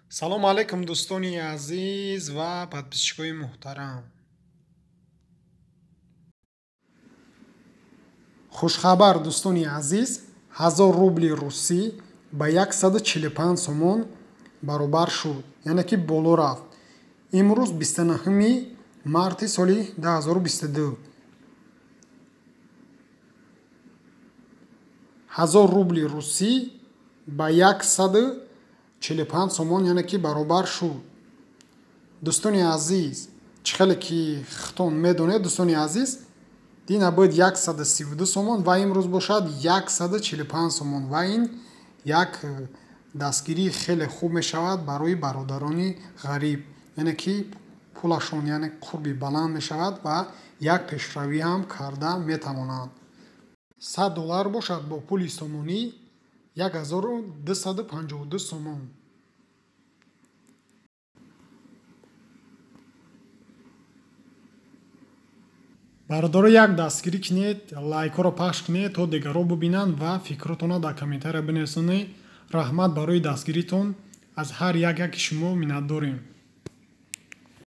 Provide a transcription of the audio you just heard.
салом алайкум дӯстони азиз ва подписчикои муҳтарам. хушхабар дӯстони азиз, 1000 рубли русӣ ба 145 сомон баробар шуд, яъне ки боло рафт. имрӯз 29 марти соли 2022. 1000 рубли русӣ ба 145 сомон, яъне ки баробар шуд. дӯстони азиз, чӣ хеле ки хитон медонед дӯстони азиз, ин набояд 132 сомон ва имрӯз бошад 145 сомон ва ин як дастгирии хеле хуб мешавад барои бародарони ғариб, яъне ки пулашон яъне қурби баланд мешавад ва як пешравӣ ҳам карда метавонанд. $100 бошад бо пули сомонӣ 1252 сомон. бародаро як дастгирӣ кинед, лайкҳоро пахш кинед то дигарҳо бубинанд ва фикротона дар комментария бинависонед. раҳмат барои дастгиритон. аз ҳар яки шумо миннатдорем.